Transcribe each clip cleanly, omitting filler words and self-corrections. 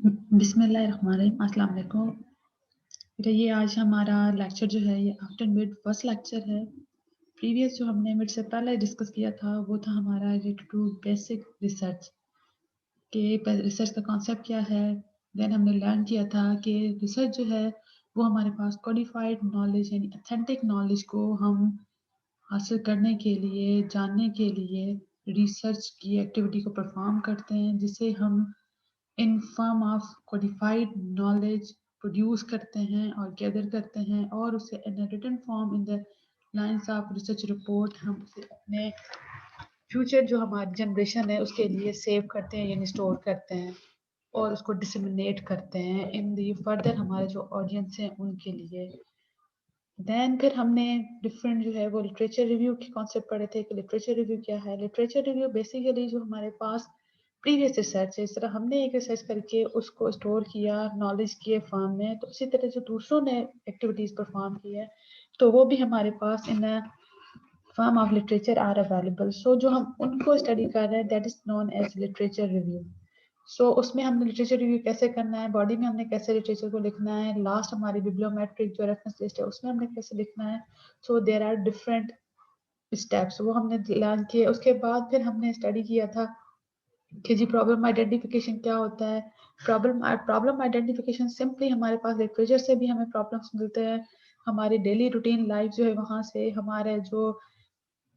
बिस्मिल्लाहिर्रहमानिर्रहीम, अस्सलाम वालेकुम। तो ये आज हमारा लेक्चर जो है ये आफ्टर मिड फर्स्ट लेक्चर है। प्रीवियस जो हमने मिड से पहले डिस्कस किया था वो था हमारा रिलेटेड टू बेसिक रिसर्च के रिसर्च का कॉन्सेप्ट क्या है। देन हमने लर्न किया था कि रिसर्च जो है वो हमारे पास कोडिफाइड नॉलेज यानी ऑथेंटिक नॉलेज को हम हासिल करने के लिए, जानने के लिए रिसर्च की एक्टिविटी को परफॉर्म करते हैं, जिसे हम in form of codified knowledge produce करते हैं और गैदर करते हैं और उसे in written form in the lines of research report हम उसे अपने फ्यूचर जो हमारी जनरेशन है उसके लिए सेव करते हैं यानी स्टोर करते हैं और उसको डिसमिनेट करते हैं इन दी फर्दर हमारे जो ऑडियंस हैं उनके लिए। देन फिर हमने डिफरेंट जो है वो लिटरेचर रिव्यू के कॉन्सेप्ट पढ़े थे कि लिटरेचर रिव्यू क्या है। लिटरेचर रिव्यू बेसिकली जो हमारे पास प्रीवियस रिसर्च है, इस तरह हमने एक रिसर्च करके उसको स्टोर किया नॉलेज के फॉर्म में, तो उसी तरह जो दूसरों ने एक्टिविटीज परफॉर्म की है तो वो भी हमारे पास in form of literature are available. So जो हम उनको स्टडी कर रहे हैं that is known as literature review. So उसमें हमने लिटरेचर रिव्यू कैसे करना है, बॉडी में हमने कैसे लिटरेचर को लिखना है, लास्ट हमारी बिब्लियोमेट्रिक जो रेफरेंस लिस्ट है उसमें हमने कैसे लिखना है। So there are different steps वो हमने लर्न किए। उसके बाद फिर हमने स्टडी किया था कि जी प्रॉब्लम आइडेंटिफिकेशन क्या होता है। प्रॉब्लम आइडेंटिफिकेशन सिंपली हमारे पास लिटरेचर से भी हमें प्रॉब्लम्स मिलते हैं, हमारी डेली रूटीन लाइफ जो है वहाँ से, हमारे जो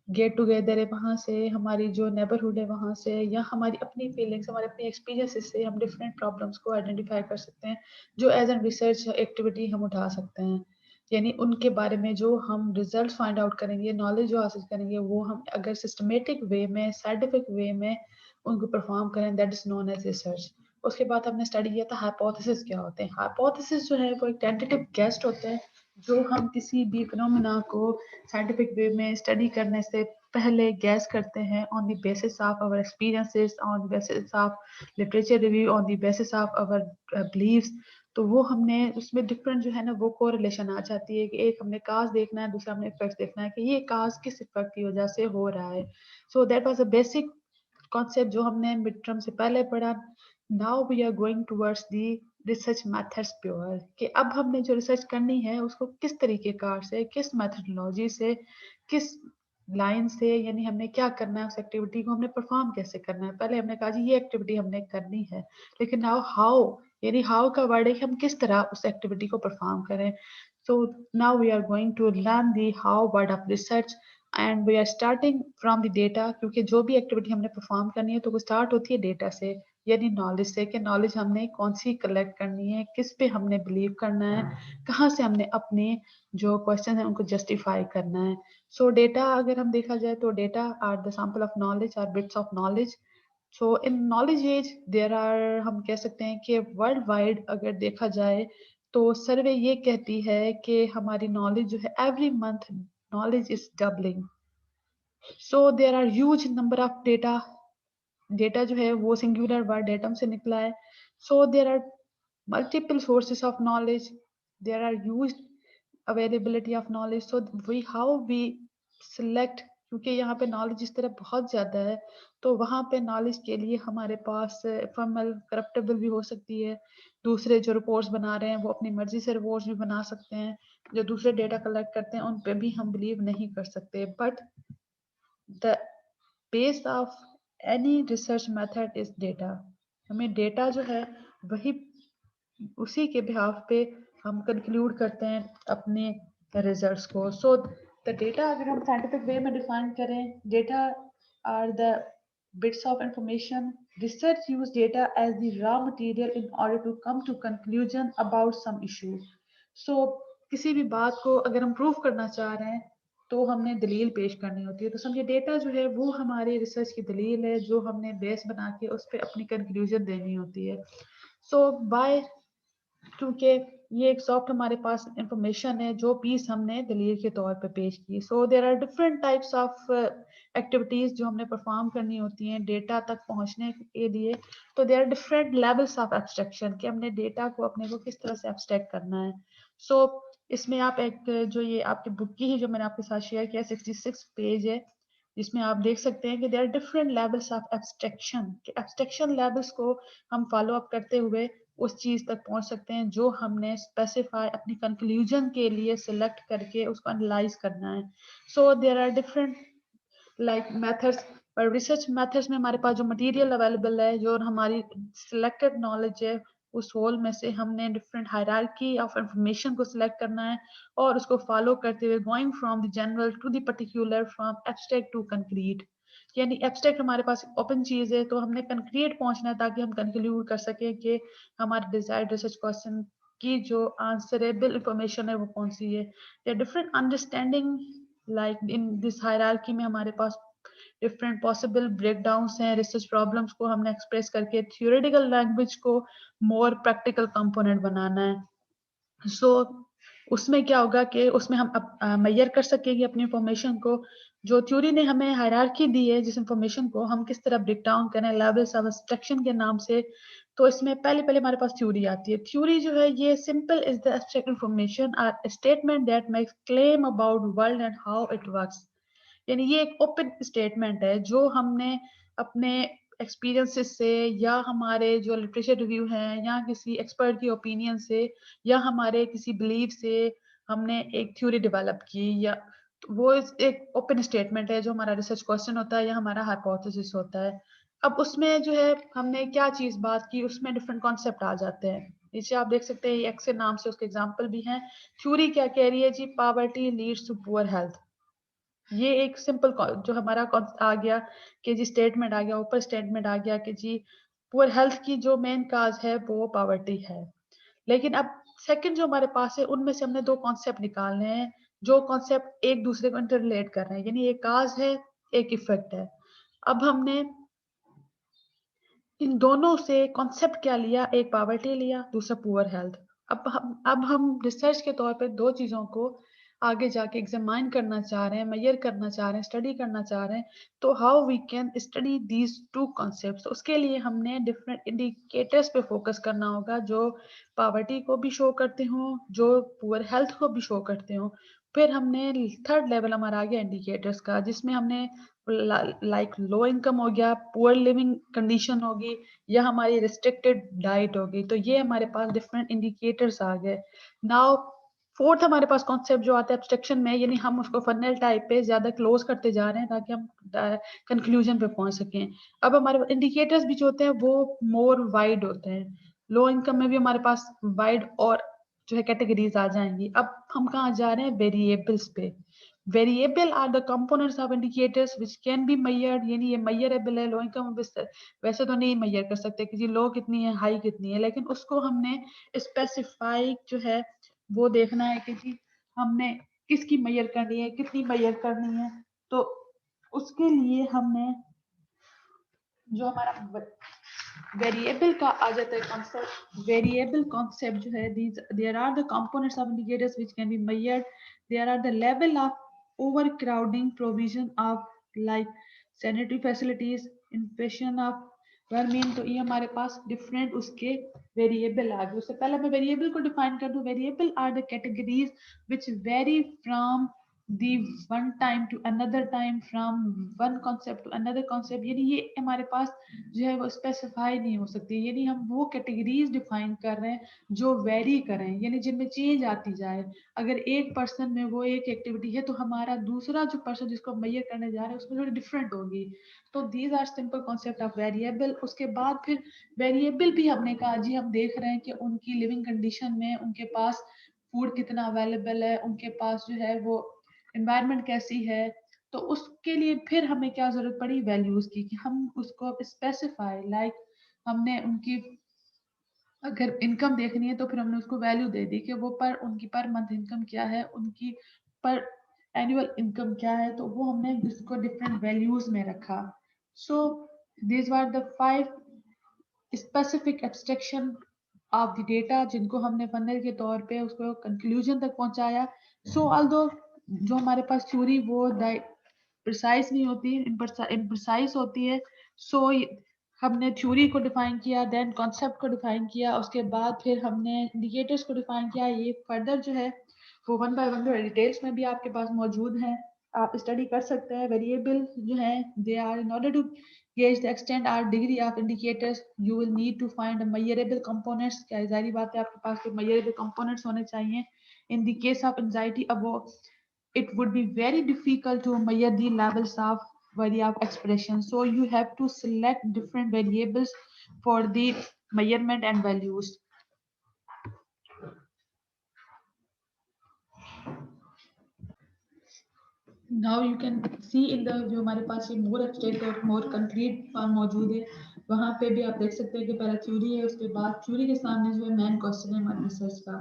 गेट टुगेदर है वहाँ से, हमारी जो नेबरहुड है वहाँ से, या हमारी अपनी फीलिंग्स हमारे अपने एक्सपीरियंसेस से हम डिफरेंट प्रॉब्लम्स को आइडेंटिफाई कर सकते हैं जो एज एन रिसर्च एक्टिविटी हम उठा सकते हैं। यानी उनके बारे में जो हम रिजल्ट फाइंड आउट करेंगे, नॉलेज जो हासिल करेंगे, वो हम अगर सिस्टमेटिक वे में साइंटिफिक वे में उनको परफॉर्म करें that is known as research. उसके बाद हमने स्टडी किया था हाइपोथेसिस क्या होते हैं। हाइपोथेसिस जो है वो एक टेंटेटिव गेस्ट होते हैं जो हम किसी भी फिनोमेना को साइंटिफिक वे में स्टडी करने से पहले गैस करते हैं on the basis of our experiences, on the basis of literature review, on the basis of our beliefs. तो वो हमने उसमें डिफरेंट जो है ना वो कोरिलेशन आ जाती है कि एक हमने काज देखना है, दूसरा हमने इफेक्ट देखना है कि ये काज किस इफेक्ट की वजह से हो रहा है। So that was a basic concept जो हमने मिड टर्म से पहले पढ़ा। Now we are going towards the research methods pure, कि अब हमने जो रिसर्च करनी है उसको किस तरीके कार से, किस मेथडोलॉजी से, किस लाइन से, यानी हमने क्या करना है, उस एक्टिविटी को हमने परफॉर्म कैसे करना है। पहले हमने कहा जी ये एक्टिविटी हमने करनी है, लेकिन नाउ हाउ, यानी हाउ का वर्ड है कि हम किस तरह उस एक्टिविटी को परफॉर्म करें। So now we are going to learn the how word of research and we are starting from the data, क्योंकि जो भी एक्टिविटी हमने परफॉर्म करनी है तो वो स्टार्ट होती है डेटा से, यानी नॉलेज से, कि नॉलेज हमने कौन सी कलेक्ट करनी है, किस पे हमने बिलीव करना है, कहाँ से हमने अपने जो क्वेश्चन है उनको जस्टिफाई करना है। सो डेटा अगर हम देखा जाए तो data are the sample of knowledge, are bits of knowledge. So in knowledge as there are, हम कह सकते हैं कि वर्ल्ड वाइड अगर देखा जाए तो सर्वे ये कहती है कि हमारी नॉलेज जो है every month knowledge is doubling. So there are huge number of data, data जो है वो सिंगुलर वर्ड डेटम से निकला है। So there are multiple sources of knowledge, there are huge availability of knowledge. So we how we select, क्योंकि यहाँ पे knowledge इस तरह बहुत ज़्यादा है तो वहाँ पे नॉलेज के लिए हमारे पास एफएमएल करप्टेबल भी हो सकती है। दूसरे जो रिपोर्ट्स बना रहे हैं वो अपनी मर्जी से रिपोर्ट्स भी बना सकते हैं, जो दूसरे डेटा कलेक्ट करते हैं उन पे भी हम बिलीव नहीं कर सकते। But the base of any research method is data. हमें डेटा जो है वही, उसी के बिहाफ पे हम कंक्लूड करते हैं अपने रिजल्ट्स को। सो द डेटा अगर हम साइंटिफिक वे में डिफाइन करें, data are the bits of information. Research use data as the raw material in order to come to conclusion about some issue. So किसी भी बात को अगर हम प्रूव करना चाह रहे हैं तो हमने दलील पेश करनी होती है। तो समझिए डेटा जो है वो हमारे रिसर्च की दलील है जो हमने बेस बना के उस पर अपनी कंक्लूजन देनी होती है। सो बाय, क्योंकि ये एक सॉफ्ट हमारे पास इंफॉर्मेशन है जो पीस हमने दलील के तौर पे पेश की। So there are different types of activities जो हमने परफॉर्म करनी होती हैं डेटा तक पहुंचने के लिए। तो there are different levels of abstraction कि हमने डेटा को अपने को किस तरह से एब्स्ट्रैक्ट करना है। सो इसमें आप एक जो ये आपकी बुक की ही जो मैंने आपके साथ शेयर किया 66 पेज है, जिसमें आप देख सकते हैं कि there are different levels of abstraction, कि एब्स्ट्रैक्शन लेवल्स को हम फॉलो अप करते हुए उस चीज तक पहुंच सकते हैं जो हमने स्पेसिफाई अपनी कंक्लूजन के लिए सिलेक्ट करके उसको एनालाइज करना है. So there are different like methods, पर रिसर्च मेथड्स में हमारे पास जो मटेरियल अवेलेबल है, जो हमारी सिलेक्टेड नॉलेज है, उस होल में से हमने डिफरेंट हायरार्की ऑफ इंफॉर्मेशन को सिलेक्ट करना है और उसको फॉलो करते हुए going from the general to the particular, from abstract to concrete. यानी एब्स्ट्रैक्ट हमारे पास ओपन चीज है, तो हमने कंक्रीट पहुंचना है ताकि हम कंक्लूड कर सकें कि हमारे डिजायर्ड रिसर्च क्वेश्चन की जो आंसरेबल इंफॉर्मेशन है वो कौन सी है. या different understanding like in this hierarchy में हमारे पास डिफरेंट पॉसिबल ब्रेकडाउन्स हैं. रिसर्च प्रॉब्लम्स को हमने एक्सप्रेस करके थ्योरेटिकल लैंग्वेज को मोर प्रैक्टिकल कंपोनेंट बनाना है. सो उसमें क्या होगा कि उसमें हम मेजर कर सकेंगे अपनी इंफॉर्मेशन को. जो थ्योरी ने हमें हायरार्की दी है, जिस इंफॉर्मेशन को हम किस तरह ब्रेक डाउन करें लेवल्स ऑफ एब्स्ट्रैक्शन के नाम से, तो इसमें पहले पहले हमारे पास थ्योरी आती है. थ्योरी जो है ये simple is the abstract information are statement that makes claim about world and how it works. यानी ये एक ओपन स्टेटमेंट है जो हमने अपने एक्सपीरियंसेस से, या हमारे जो लिटरेचर रिव्यू हैं, या किसी एक्सपर्ट की ओपिनियन से, या हमारे किसी बिलीव से हमने एक थ्योरी डेवलप की. या तो वो एक ओपन स्टेटमेंट है जो हमारा रिसर्च क्वेश्चन होता है या हमारा हाइपोथेसिस होता है. अब उसमें जो है हमने क्या चीज बात की, उसमें डिफरेंट कॉन्सेप्ट आ जाते हैं. नीचे आप देख सकते हैं एक्स के नाम से उसके एग्जाम्पल भी हैं. थ्योरी क्या कह रही है जी? Poverty leads to poor health. ये एक सिंपल जो हमारा आ गया कि जी स्टेटमेंट आ गया, ऊपर स्टेटमेंट आ गया कि जी पुअर हेल्थ की जो मेन काज है वो पॉवर्टी है. लेकिन अब सेकंड जो हमारे पास है, उनमें से हमने दो कॉन्सेप्ट निकालने हैं जो कॉन्सेप्ट एक दूसरे को इंटर रिलेट कर रहे हैं. यानी एक काज है, एक इफेक्ट है. अब हमने इन दोनों से कॉन्सेप्ट क्या लिया? एक पॉवर्टी लिया, दूसरा पुअर हेल्थ. अब हम रिसर्च के तौर पे दो चीजों को आगे जाके एग्जामाइन करना चाह रहे हैं, मेजर करना चाह रहे हैं, स्टडी करना चाह रहे हैं. तो how we can study these two concepts? उसके लिए हमने डिफरेंट इंडिकेटर्स पे फोकस करना होगा जो पॉवर्टी को भी शो करते हो, जो पुअर हेल्थ को भी शो करते हो. फिर हमने थर्ड लेवल हमारा आ गया इंडिकेटर्स का, जिसमें हमने लाइक लो इनकम हो गया, पुअर लिविंग कंडीशन होगी, या हमारी रिस्ट्रिक्टेड डाइट होगी. तो ये हमारे पास डिफरेंट इंडिकेटर्स आ गए. नाउ फोर्थ हमारे पास कॉन्सेप्ट जो आता है एब्स्ट्रैक्शन में, यानी हम उसको फनल टाइप पे ज्यादा क्लोज करते जा रहे हैं ताकि हम कंक्लूजन पे पहुंच सकें. अब हमारे इंडिकेटर्स भी जो होते हैं वो मोर वाइड होते हैं. लो इनकम में भी हमारे पास वाइड और जो है कैटेगरीज आ जाएंगी. अब हम कहाँ जा रहे हैं? वेरिएबल्स पे. Variable are the components of indicators which can be measured. यानी ये मेजरेबल है. लो इनकम वैसे तो नहीं मेजर कर सकते कि जी लो कितनी है, हाई कितनी है, लेकिन उसको हमने स्पेसिफाई जो है वो देखना है कि जी हमने किसकी मेजर करनी है, कितनी मेजर करनी है. तो उसके लिए हमने जो हमारा वेरिएबल का आ जाता है कॉन्सेप्ट. वेरिएबल कॉन्सेप्ट जो है, these there are the components of indicators which can be measured. There are the level of overcrowding, provision of like sanitary facilities, infection of vermin. तो ये हमारे पास डिफरेंट उसके वेरिएबल आ गए. उससे पहले मैं वेरिएबल को डिफाइन कर दूं. Variable are the categories which vary from the one time to another time, from one concept to another concept. यानी ये हमारे पास जो है वो स्पेसिफाई नहीं हो सकती. यानी हम वो कैटेगरीज डिफाइन कर रहे हैं जो वेरी करें, यानी जिनमें चेंज आती जाए. अगर एक पर्सन में वो एक एक्टिविटी है तो हमारा दूसरा जो पर्सन जिसको हम मेजर करने जा रहे हैं उसमें थोड़ी डिफरेंट होगी. तो these are simple concept of variable. उसके बाद फिर वेरिएबल भी हमने कहा जी हम देख रहे हैं कि उनकी लिविंग कंडीशन में उनके पास फूड कितना अवेलेबल है, उनके पास जो है वो एनवायरनमेंट कैसी है. तो उसके लिए फिर हमें क्या जरूरत पड़ी? वैल्यूज की, कि हम उसको स्पेसिफाई लाइक हमने उनकी अगर इनकम देखनी है तो फिर हमने उसको वैल्यू दे दी कि वो उनकी पर मंथ इनकम क्या है, उनकी पर एनुअल इनकम क्या है. तो वो हमने इसको डिफरेंट वैल्यूज में रखा. So these were the 5 specific abstraction of the data जिनको हमने फनल के तौर पे उसको कंक्लूजन तक पहुंचाया. सो ऑल्दो जो हमारे पास थ्योरी वो प्रिसाइज नहीं होती, इम्प्रिसाइज होती है. सो हमने थ्योरी को डिफाइन किया, देन कॉन्सेप्ट को डिफाइन किया, उसके बाद फिर हमने इंडिकेटर्स को डिफाइन किया. ये फर्दर जो है वो वन बाय वन जो डिटेल्स में भी आपके पास मौजूद है, आप स्टडी कर सकते हैं. वेरिएबल जो है they are in order to gauge the extent or degree of indicators, you will need to find a measurable components. क्या जारी बात है, आपके पास कोई measurable components होने चाहिए. In the case of anxiety above, it would be very difficult to measure the levels of value of expression. So you have to select different variables for the measurement and values. Now you can see in the जो हमारे पास ये more abstract और more concrete form मौजूद है, वहाँ पे भी आप देख सकते हैं कि पहला थ्योरी है, उसके बाद थ्योरी के सामने जो है मेन क्वेश्चन है हमारे रिसर्च का.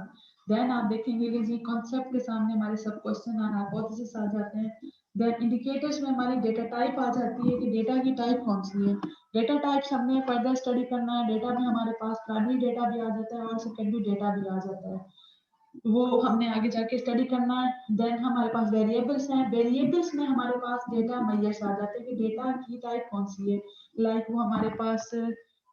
देन आप देखेंगे कि जी कॉन्सेप्ट के सामने हमारे सब क्वेश्चन और हाइपोथेसिस आ जाते हैं. देन इंडिकेटर्स में हमारी डेटा टाइप आ जाती है कि डेटा की टाइप कौन सी है. डेटा टाइप्स हमने फर्दर स्टडी करना है. डेटा में हमारे पास प्राइमरी डेटा भी आ जाता है और सेकेंडरी डेटा भी आ जाता है, वो हमने आगे जाके स्टडी करना है. देन हमारे पास वेरिएबल्स हैं. वेरिएबल्स में हमारे पास डेटा मेजर्स आ जाते हैं कि डेटा की टाइप कौन सी है, लाइक वो हमारे पास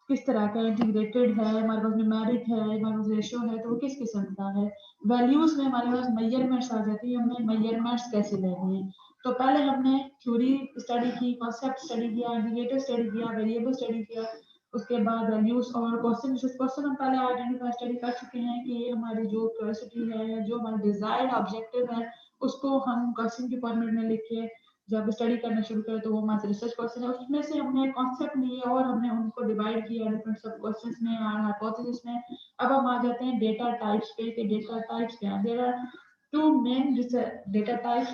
किस तरह का इंटीग्रेटेड है, हमारे पास न्यूमेरिक है, हमारे पास रेशियो है, तो वो किस किस्म का है. वैल्यूज में हमारे पास मेजरमेंट्स आ जाती है, हमें मेजरमेंट्स कैसे लेने हैं. तो पहले हमने थ्योरी स्टडी की, कॉन्सेप्ट स्टडी किया, इंडिकेटर स्टडी किया, वेरिएबल स्टडी किया, उसके बाद वैल्यूज और क्वेश्चन हम पहले आइडेंटिफाई स्टडी कर चुके हैं कि ये हमारी जो क्यूरियोसिटी है, जो हमारा डिजायर्ड ऑब्जेक्टिव है, उसको हम क्वेश्चन के फॉर्मेट में लिख के जब स्टडी करना शुरू करें तो वो हमारे रिसर्च क्वेश्चन है. उसमें से हमने कॉन्सेप्ट लिए और हमने उनको डिवाइड किया डिफरेंट सब क्वेश्चंस में और हाइपोथेसिस में. अब हम आ जाते हैं डेटा टाइप्स पे कि डेटा टाइप्स क्या है. There are two main data types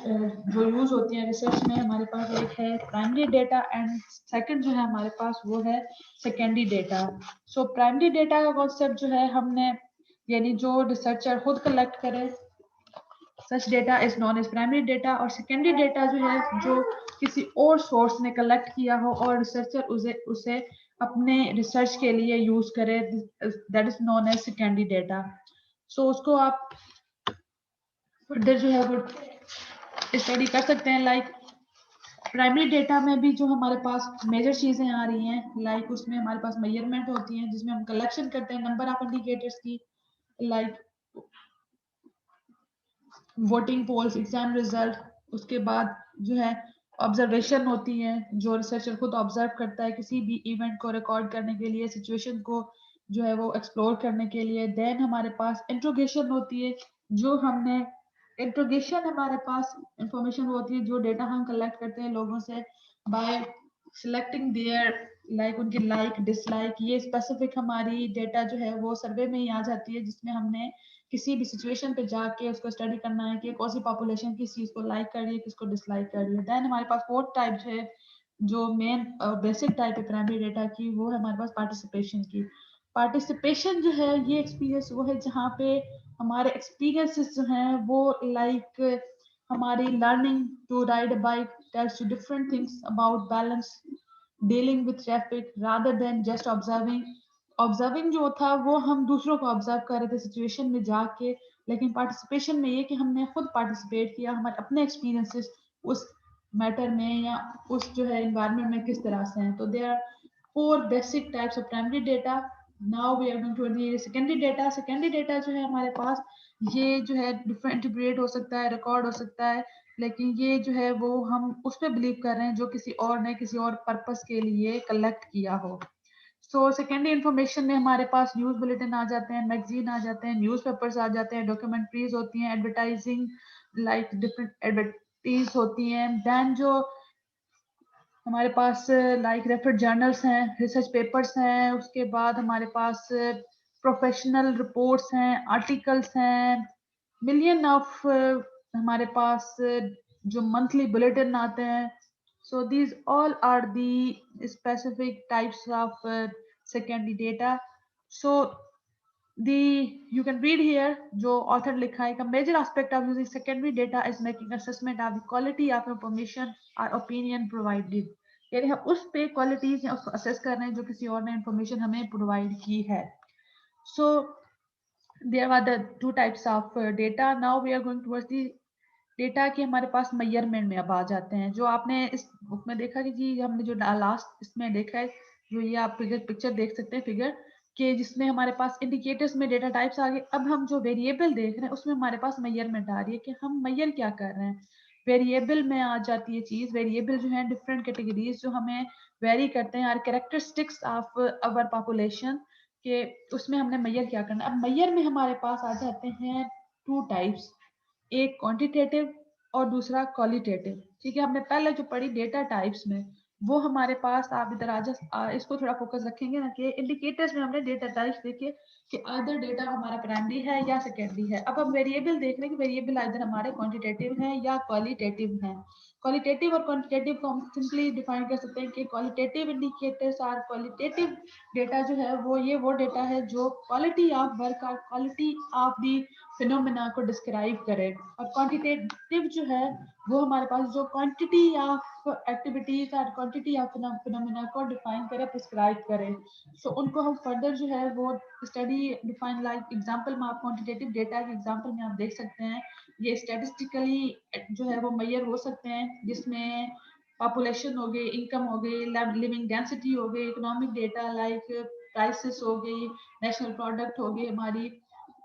जो यूज होती हैं रिसर्च में. हमारे पास एक है प्राइमरी डेटा एंड सेकंड जो है हमारे पास वो है secondary data. So primary data का कॉन्सेप्ट जो है हमने, यानी जो रिसर्चर खुद कलेक्ट करे, such data is known as primary data. और सेकेंडरी डेटा जो है जो किसी और सोर्स ने कलेक्ट किया हो और रिसर्चर उसे अपने रिसर्च के लिए यूज करे, that is known as secondary data. So उसको आप फर्दर जो है वो स्टडी कर सकते हैं. लाइक प्राइमरी डेटा में भी जो हमारे पास मेजर चीजें आ रही हैं, लाइक उसमें हमारे पास मेजरमेंट होती हैं जिसमें हम कलेक्शन करते हैं नंबर ऑफ इंडिकेटर्स की, like voting polls, exam result. उसके बाद जो है ऑब्जर्वेशन होती है, जो रिसर्चर खुद ऑब्जर्व करता है किसी भी इवेंट को रिकॉर्ड करने के लिए, सिचुएशन को जो है वो एक्सप्लोर करने के लिए. देन हमारे पास इंट्रोगेशन होती है, जो हमने इंट्रोगेशन हमारे पास इंफॉर्मेशन होती है जो डेटा हम कलेक्ट करते हैं लोगों से बाय सिलेक्टिंग देयर लाइक, उनकी लाइक डिसलाइक. ये स्पेसिफिक हमारी डेटा जो है वो सर्वे में ही आ जाती है, जिसमें हमने किसी भी सिचुएशन पे जाके उसको स्टडी करना है कि कौन सी पॉपुलेशन किस चीज को लाइक कर रही है, किसको डिसलाइक कर रही है. देन हमारे पास फोर्थ टाइप है, जो मेन बेसिक टाइप है प्राइमरी डेटा की, वो है हमारे पास पार्टिसिपेशन की. पार्टिसिपेशन जो है ये एक्सपीरियंस वो है जहाँ पे हमारे एक्सपीरियंसेस जो हैं वो लाइक हमारी learning to ride a bike tells you different things about balance, dealing with traffic rather than just observing. Observing जो था वो हम दूसरों को ऑब्जर्व कर रहे थे सिचुएशन में जाके, लेकिन पार्टिसिपेशन में ये कि हमने खुद पार्टिसिपेट किया, हमारे अपने एक्सपीरियंसेस उस मैटर में या उस जो है एनवायरनमेंट में किस तरह से हैं. तो they are four basic types of primary data. Now we are going to the secondary data. Secondary data जो है हमारे पास ये जो है डिफरेंट इंटीग्रेट हो सकता है, रिकॉर्ड हो सकता है, लेकिन ये जो है वो हम उस पर बिलीव कर रहे हैं जो किसी और ने किसी और पर्पस के लिए कलेक्ट किया हो. सो सेकेंडरी इंफॉर्मेशन में हमारे पास न्यूज बुलेटिन आ जाते हैं, मैगजीन आ जाते हैं, न्यूज़पेपर्स आ जाते हैं, डॉक्यूमेंट्रीज होती हैं, एडवर्टाइजिंग लाइक डिफरेंट एडवर्टीज होती हैं. देन जो हमारे पास लाइक रेफर्ड जर्नल्स हैं, रिसर्च पेपर्स हैं, उसके बाद हमारे पास प्रोफेशनल रिपोर्ट्स हैं, आर्टिकल्स हैं, मिलियन ऑफ हमारे पास जो मंथली बुलेटिन आते हैं. So these all are the specific types of secondary data. So the you can read here जो author लिखा है, a major aspect of using secondary data is making assessment of the quality of information or opinion provided. यानी हम उस पे qualities या उसको assess कर रहे हैं जो किसी और ने इंफॉर्मेशन हमें प्रोवाइड की है. So there are the two types of data. Now we are going towards the data के हमारे पास मेजरमेंट में अब आ जाते हैं. जो आपने इस बुक में देखा कि जी हमने जो लास्ट इसमें देखा है, जो ये आप पिक्चर देख सकते हैं फिगर के, जिसमें हमारे पास इंडिकेटर्स में डेटा टाइप्स आ गए. अब हम जो वेरिएबल देख रहे हैं उसमें हमारे पास मेजरमेंट आ रही है कि हम मेजर क्या कर रहे हैं. वेरिएबल में आ जाती है चीज। वेरिएबल जो है डिफरेंट कैटेगरीज जो हमें वेरी करते हैं, are characteristics of our population के, उसमें हमने मैयर क्या करना। अब मैयर में हमारे पास आ जाते हैं टू टाइप्स, एक क्वांटिटेटिव और दूसरा क्वालिटेटिव। ठीक है, हमने पहले जो पढ़ी डेटा टाइप्स में, वो हमारे पास, आप इधर इसको थोड़ा फोकस रखेंगे ना कि इंडिकेटर्स में हमने डेटा टाइप्स देखे कि अदर डेटा हमारा प्राइमरी है या सेकेंडरी है। अब हम वेरिएबल देख रहे हैं कि वेरिएबल इधर हमारे क्वांटिटेटिव है या क्वालिटेटिव है। क्वालिटेटिव और क्वांटिटेटिव को हम सिंपली डिफाइन कर सकते हैं कि qualitative indicators are qualitative data जो है वो डेटा है जो क्वालिटी ऑफ वर्क और क्वालिटी ऑफ दी फिनोमेना को डिस्क्राइब करे। और क्वांटिटेटिव जो है वो हमारे पास जो क्वांटिटी ऑफ एक्टिविटीज और क्वांटिटी ऑफ फिनोमेना को डिफाइन करे, प्रिस्क्राइब करे। सो उनको हम फर्दर जो है वो स्टडी डिफाइन, लाइक एग्जांपल में आप क्वांटिटेटिव डेटा के एग्जांपल में आप देख सकते हैं, ये स्टैटिस्टिकली जो है वो मेजर हो सकते हैं, जिसमें पॉपुलेशन हो गई, इनकम हो गई, लिविंग डेंसिटी हो गई, इकोनॉमिक डेटा लाइक प्राइसेस हो गई, नेशनल प्रोडक्ट हो गई हमारी,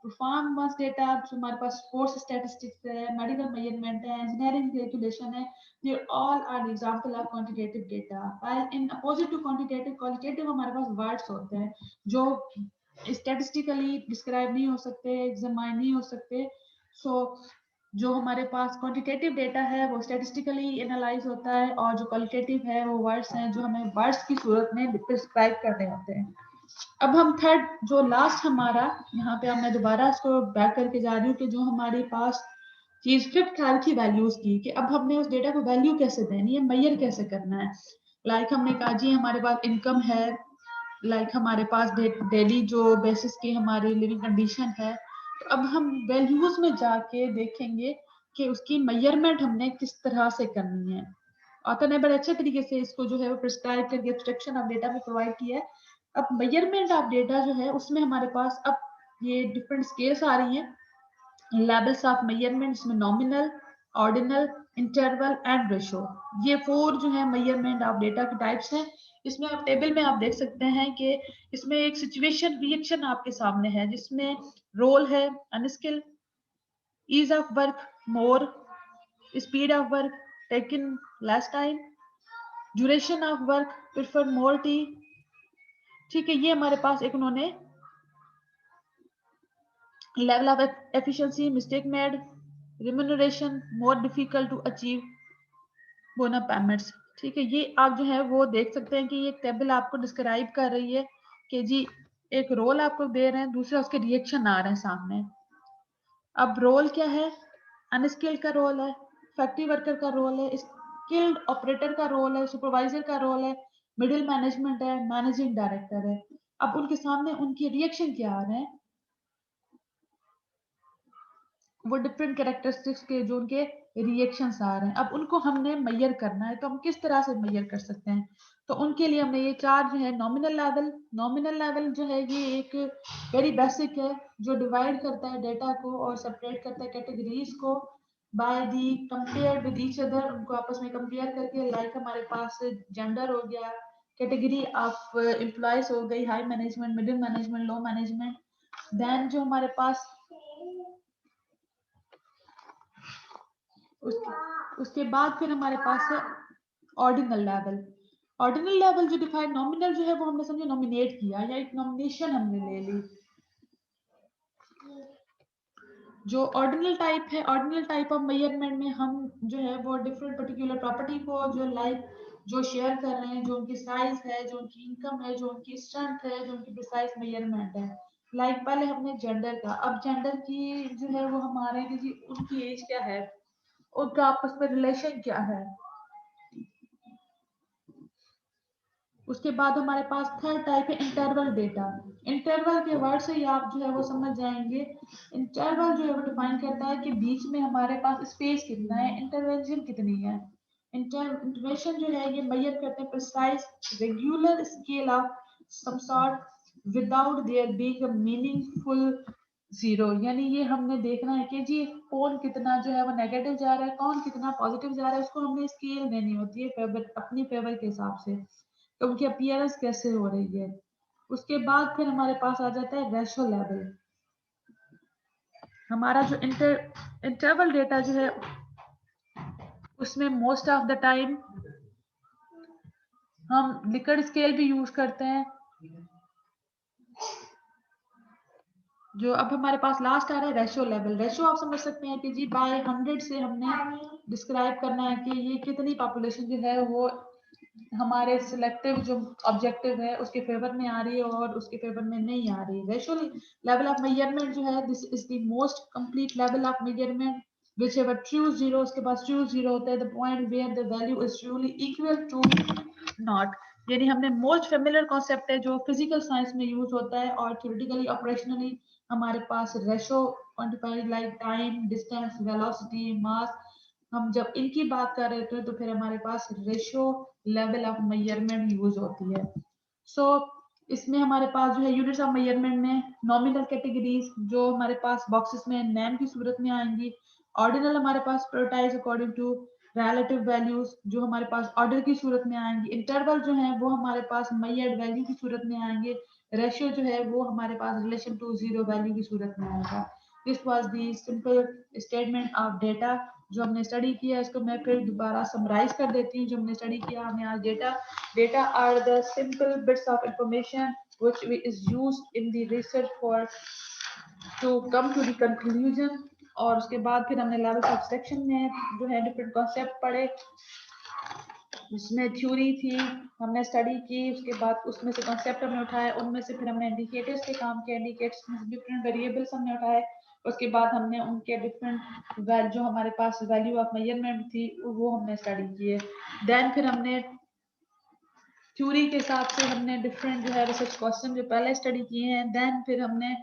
परफॉर्मेंस डेटा जो हमारे पास स्पोर्ट्स स्टैटिस्टिक्स है, मेडिकल मेजरमेंट है, इंजीनियरिंग कैलकुलेशन है, ये all are example of quantitative data. While in opposite to quantitative, qualitative हमारे पास वर्ड्स होते हैं जो स्टैटिस्टिकली डिस्क्राइब नहीं हो सकते, एग्जामाइन नहीं हो सकते। सो जो हमारे पास क्वांटिटेटिव डेटा है वो स्टैटिस्टिकली एनालाइज होता है, और जो क्वालिटेटिव है वो वर्ड्स हैं जो हमें वर्ड्स की सूरत में डिस्क्राइब करने होते हैं। अब हम थर्ड जो लास्ट हमारा यहाँ पे, अब मैं दोबारा इसको बैक करके जा रही हूँ कि जो हमारे पास चीज फिफ्थ आर की वैल्यूज की, कि अब हमने उस डेटा को वैल्यू कैसे देनी है, मेजर कैसे करना है। लाइक हमने कहा जी हमारे पास इनकम है, लाइक हमारे पास डेली जो बेसिस की हमारी लिविंग कंडीशन है। तो अब हम वैल्यूज में जाके देखेंगे कि उसकी मेजरमेंट हमने किस तरह से करनी है। ऑथर ने बड़े अच्छे तरीके से इसको जो है वो प्रिस्क्राइब करके एब्स्ट्रक्शन ऑफ डेटा में प्रोवाइड किया है। अब मेजरमेंट ऑफ डेटा जो है उसमें हमारे पास अब ये डिफरेंट स्केल्स आ रही हैं, लेवल्स ऑफ मेजरमेंट, इसमें nominal, ordinal, interval and ratio, ये फोर जो है मेजरमेंट ऑफ डेटा के टाइप्स हैं। इसमें आप टेबल में आप देख सकते हैं कि इसमें एक सिचुएशन रिएक्शन आपके सामने है, जिसमें रोल है unskill, ease of work more, speed of work taken less time, duration of work prefer more टी। ठीक है, ये हमारे पास एक उन्होंने level of efficiency, mistake made, remuneration more difficult to achieve, bonus payments. ठीक है, ये आप जो है वो देख सकते हैं कि ये टेबल आपको डिस्क्राइब कर रही है कि जी एक रोल आपको दे रहे हैं, दूसरा उसके रिएक्शन आ रहे हैं सामने। अब रोल क्या है, अनस्किल्ड का रोल है, फैक्ट्री वर्कर का रोल है, स्किल्ड ऑपरेटर का रोल है, सुपरवाइजर का रोल है, मिडिल मैनेजमेंट है, मैनेजिंग डायरेक्टर है। अब उनके सामने उनके रिएक्शन क्या आ रहे हैं, वो डिफरेंट कैरेक्टरिस्टिक्स के जो उनके रिएक्शंस आ रहे हैं, अब उनको हमने मेजर करना है। तो हम किस तरह से मेजर कर सकते हैं, तो उनके लिए हमने ये चार जो है नॉमिनल लेवल, नॉमिनल लेवल जो है ये एक वेरी बेसिक है जो डिवाइड करता है डेटा को और सेपरेट करता है कैटेगरीज को by the compare with each other, उनको आपस में कंपेयर करके। लाइक हमारे पास जेंडर हो गया, कैटेगरी ऑफ एम्प्लॉयज हो गई, हाई मैनेजमेंट, मिडिल मैनेजमेंट, लो मैनेजमेंट। देन जो हमारे पास उसके बाद फिर हमारे पास है ऑर्डिनल लेवल। ऑर्डिनल लेवल जो डिफाइन, नॉमिनल जो है वो हमने समझे नॉमिनेट किया या एक नॉमिनेशन हमने ले ली। जो ऑर्डिनल टाइप है, ऑर्डिनल टाइप ऑफ मेजरमेंट में हम जो है वो डिफरेंट पर्टिकुलर प्रॉपर्टी को जो लाइक जो शेयर कर रहे हैं, जो उनकी साइज है, जो उनकी इनकम है, जो उनकी स्ट्रेंथ है, जो उनकी प्रिसाइज मेजरमेंट है। लाइक पहले हमने जेंडर का, अब जेंडर की जो है वो हमारे कि जी उनकी एज क्या है, उनका आपस में रिलेशन क्या है। उसके बाद हमारे पास थर्ड टाइप है इंटरवल डेटा। इंटरवल के वर्ड से ही आप जो है वो समझ जाएंगे। इंटरवल जो है वो डिफाइन करता है कि बीच में हमारे पास स्पेस कितना है, इंटरवेंशन कितनी है। इंटरवेंशन जो है ये मेजर करते हैं precise regular scale of some sort without there being a meaningful zero, यानी ये हमने देखना है कि जी कौन कितना जो है वो नेगेटिव जा रहा है, कौन कितना पॉजिटिव जा रहा है, उसको हमने स्केल देनी होती है फेवर, अपनी फेवर के हिसाब से, तो उनकी अपीयरेंस कैसे हो रही है। उसके बाद फिर हमारे पास आ जाता है रेशो लेवल। हमारा जो इंटरवल डेटा जो है उसमें मोस्ट ऑफ द टाइम हम लिकर्ड स्केल भी यूज करते हैं। जो अब हमारे पास लास्ट आ रहा है रेशो लेवल। रेशो आप समझ सकते हैं कि जी बाय 100 से हमने डिस्क्राइब करना है कि ये कितनी पॉपुलेशन जो है वो हमारे सिलेक्टिव जो ऑब्जेक्टिव है उसके फेवर में आ रही है और उसके फेवर में नहीं आ रही है। रेशो लेवल ऑफ मेजरमेंट जो है this is the most complete level of measurement which ever true zero, उसके पास true zero होता है, the point where the value is truly equal to not। यानी हमने मोस्ट फेमिलियर कॉन्सेप्ट है जो physical science में यूज होता है और थ्योरेटिकली ऑपरेशनली हमारे पास ratio quantified like time, distance, velocity, mass. हम जब इनकी बात कर रहे थे तो फिर हमारे पास ratio level of measurement use होती है। सो इसमें हमारे पास जो है यूनिट्स ऑफ मेजरमेंट में नॉमिनल कैटेगरीज जो हमारे पास बॉक्सेस में नेम की सूरत में आएंगी। ऑर्डिनल हमारे पास prioritise according to relative values जो हमारे पास ऑर्डर की सूरत में आएंगी। इंटरवल जो है वो हमारे पास मेजर्ड वैल्यू की सूरत में आएंगे। रेशियो जो है वो हमारे पास रिलेशन टू जीरो वैल्यू की सूरत में आएगा। This was the simple statement of data जो हमने स्टडी किया। इसको मैं फिर दोबारा समराइज कर देती हूँ जो हमने स्टडी किया। हमने आज data are the simple bits of information which is used in the research for to come to the conclusion। और उसके बाद फिर हमने लेवल ऑफ सेक्शन में जो है डिफरेंट कॉन्सेप्ट पढ़े जिसमें थ्योरी थी हमने स्टडी की। उसके बाद उसमें से कॉन्सेप्ट हमने उठाए, उनमें से फिर हमने इंडिकेटर्स पे काम किया। इंडिकेटर्स में डिफरेंट वेरिएबल्स हमने उठाए। उसके बाद हमने उनके डिफरेंट जो हमारे पास वैल्यू ऑफ मेजरमेंट थी वो हमने स्टडी किए। देन फिर हमने थ्योरी के हिसाब से हमने डिफरेंट जो है रिसर्च क्वेश्चन जो पहले स्टडी किए हैं। देन फिर हमने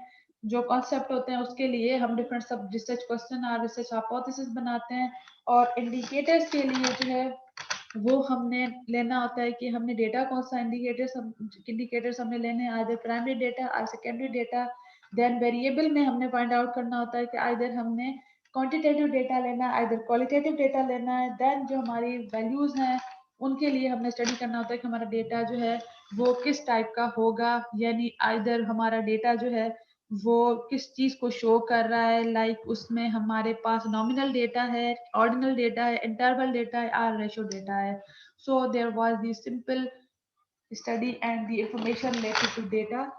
जो कॉन्सेप्ट होते हैं उसके लिए हम डिफरेंट सब रिसर्च क्वेश्चन और रिसर्च हाइपोथेसिस बनाते हैं। और इंडिकेटर्स के लिए जो है वो हमने लेना होता है कि हमने डेटा कौन सा इंडिकेटर्स हमने लेने हैं, आइदर प्राइमरी डेटा और सेकेंडरी डेटा। देन वेरिएबल में हमने फाइंड आउट करना होता है कि आइदर हमने क्वांटिटेटिव डेटा लेना है, आइदर क्वालिटेटिव डेटा लेना है। देन जो हमारी वैल्यूज हैं उनके लिए हमने स्टडी करना होता है कि हमारा डेटा जो है वो किस टाइप का होगा। यानी आइदर हमारा डेटा जो है वो किस चीज को शो कर रहा है, लाइक उसमें हमारे पास नॉमिनल डेटा है, ऑर्डिनल डेटा है, इंटरवल डेटा है और रेशो डेटा है। So there was the simple study and the information related to data.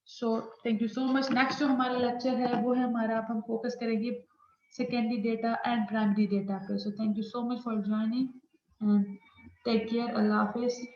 So thank you so much. Next जो हमारा लेक्चर है वो है हमारा, अब हम फोकस करेंगे secondary data and primary data पे। So thank you so much for joining and take care. अल्लाह हाफिज।